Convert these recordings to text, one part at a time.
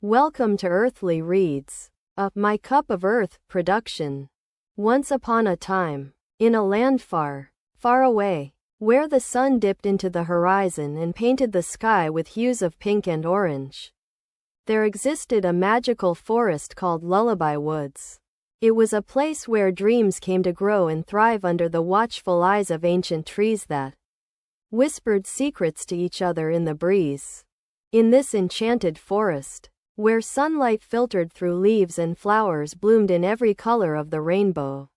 Welcome to Earthly Reads, a My Cup of Earth production. Once upon a time, in a land far, far away, where the sun dipped into the horizon and painted the sky with hues of pink and orange, there existed a magical forest called Lullaby Woods. It was a place where dreams came to grow and thrive under the watchful eyes of ancient trees that whispered secrets to each other in the breeze. In this enchanted forest, where sunlight filtered through leaves and flowers bloomed in every color of the rainbow,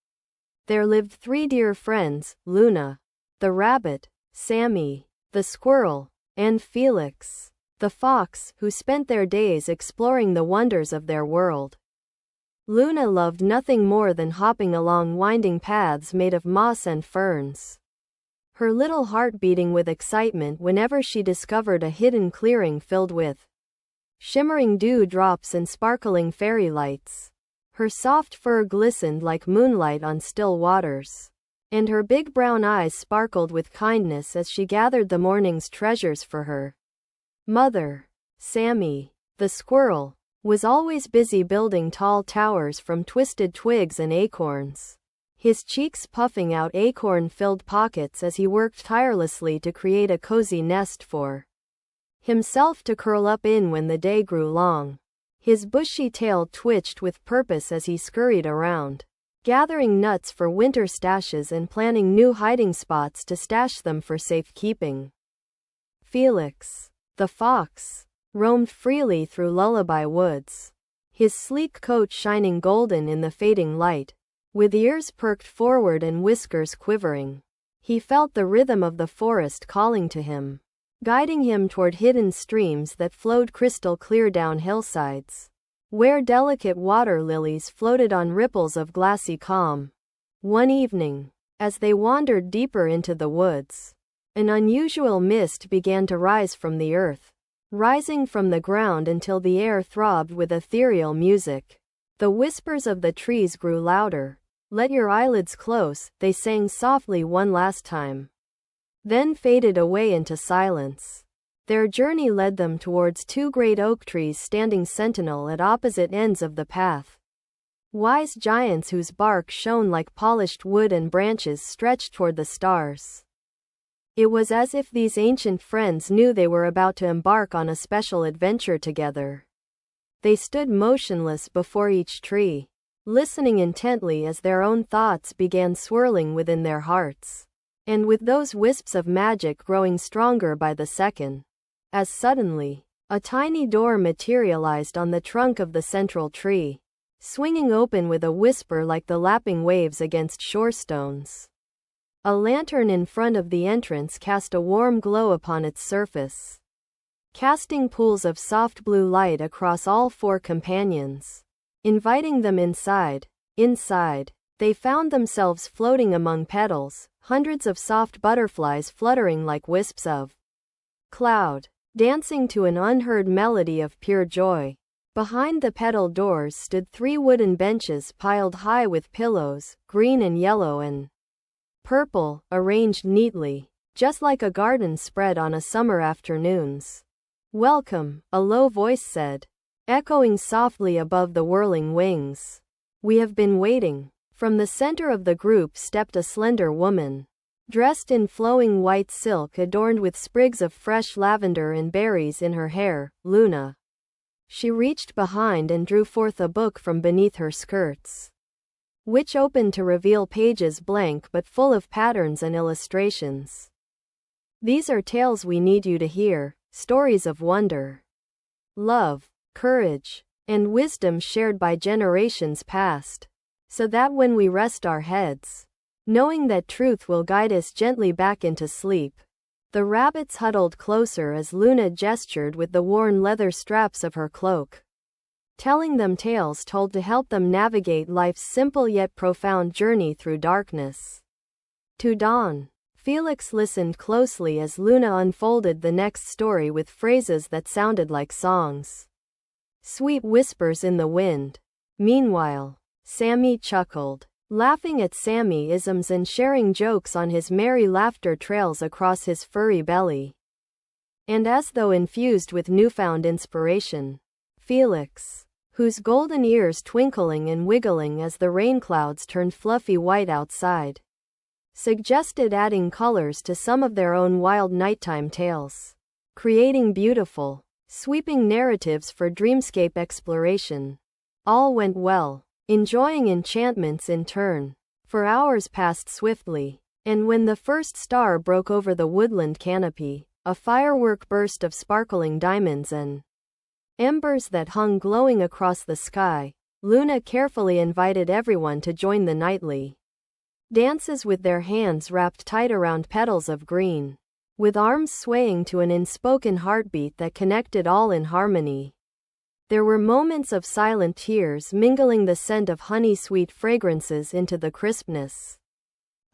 there lived three dear friends, Luna, the rabbit, Sammy, the squirrel, and Felix, the fox, who spent their days exploring the wonders of their world. Luna loved nothing more than hopping along winding paths made of moss and ferns, her little heart beating with excitement whenever she discovered a hidden clearing filled with shimmering dewdrops and sparkling fairy lights. Her soft fur glistened like moonlight on still waters, and her big brown eyes sparkled with kindness as she gathered the morning's treasures for her mother. Sammy, the squirrel, was always busy building tall towers from twisted twigs and acorns, his cheeks puffing out acorn-filled pockets as he worked tirelessly to create a cozy nest for himself to curl up in when the day grew long. His bushy tail twitched with purpose as he scurried around, gathering nuts for winter stashes and planning new hiding spots to stash them for safekeeping. Felix, the fox, roamed freely through Lullaby Woods, his sleek coat shining golden in the fading light. With ears perked forward and whiskers quivering, he felt the rhythm of the forest calling to him, guiding him toward hidden streams that flowed crystal clear down hillsides, where delicate water lilies floated on ripples of glassy calm. One evening, as they wandered deeper into the woods, an unusual mist began to rise from the earth, rising from the ground until the air throbbed with ethereal music. The whispers of the trees grew louder. "Let your eyelids close," they sang softly one last time, then faded away into silence. Their journey led them towards two great oak trees standing sentinel at opposite ends of the path. Wise giants whose bark shone like polished wood and branches stretched toward the stars. It was as if these ancient friends knew they were about to embark on a special adventure together. They stood motionless before each tree, listening intently as their own thoughts began swirling within their hearts, and with those wisps of magic growing stronger by the second, as suddenly, a tiny door materialized on the trunk of the central tree, swinging open with a whisper like the lapping waves against shore stones. A lantern in front of the entrance cast a warm glow upon its surface, casting pools of soft blue light across all four companions, inviting them inside. Inside, they found themselves floating among petals, hundreds of soft butterflies fluttering like wisps of cloud, dancing to an unheard melody of pure joy. Behind the petal doors stood three wooden benches piled high with pillows, green and yellow and purple, arranged neatly, just like a garden spread on a summer afternoons. "Welcome," a low voice said, echoing softly above the whirling wings. "We have been waiting." From the center of the group stepped a slender woman, dressed in flowing white silk adorned with sprigs of fresh lavender and berries in her hair, Luna. She reached behind and drew forth a book from beneath her skirts, which opened to reveal pages blank but full of patterns and illustrations. "These are tales we need you to hear, stories of wonder, love, courage, and wisdom shared by generations past, so that when we rest our heads, knowing that truth will guide us gently back into sleep." The rabbits huddled closer as Luna gestured with the worn leather straps of her cloak, telling them tales told to help them navigate life's simple yet profound journey through darkness to dawn. Felix listened closely as Luna unfolded the next story with phrases that sounded like songs, sweet whispers in the wind. Meanwhile, Sammy chuckled, laughing at Sammy-isms and sharing jokes on his merry laughter trails across his furry belly. And as though infused with newfound inspiration, Felix, whose golden ears twinkling and wiggling as the rain clouds turned fluffy white outside, suggested adding colors to some of their own wild nighttime tales, creating beautiful, sweeping narratives for dreamscape exploration. All went well, enjoying enchantments in turn, for hours passed swiftly, and when the first star broke over the woodland canopy, a firework burst of sparkling diamonds and embers that hung glowing across the sky, Luna carefully invited everyone to join the nightly dances with their hands wrapped tight around petals of green, with arms swaying to an unspoken heartbeat that connected all in harmony. There were moments of silent tears mingling the scent of honey-sweet fragrances into the crispness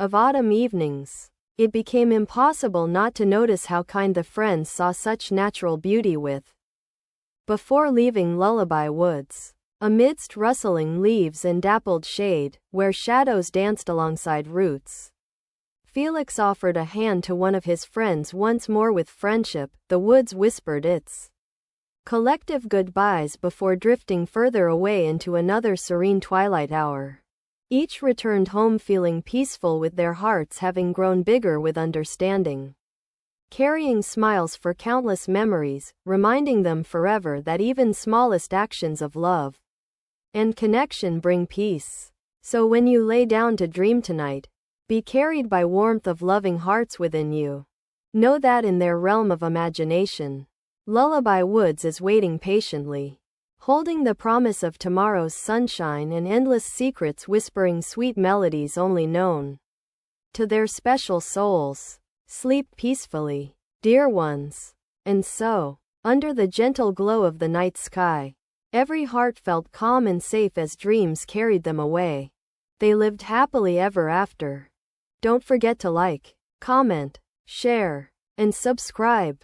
of autumn evenings. It became impossible not to notice how kind the friends saw such natural beauty with. Before leaving Lullaby Woods, amidst rustling leaves and dappled shade, where shadows danced alongside roots, Felix offered a hand to one of his friends once more. With friendship, the woods whispered its collective goodbyes before drifting further away into another serene twilight hour. Each returned home feeling peaceful, with their hearts having grown bigger with understanding, carrying smiles for countless memories, reminding them forever that even smallest actions of love and connection bring peace. So when you lay down to dream tonight, be carried by warmth of loving hearts within you. Know that in their realm of imagination, Lullaby Woods is waiting patiently, holding the promise of tomorrow's sunshine and endless secrets, whispering sweet melodies only known to their special souls. Sleep peacefully, dear ones. And so, under the gentle glow of the night sky, every heart felt calm and safe as dreams carried them away. They lived happily ever after. Don't forget to like, comment, share, and subscribe.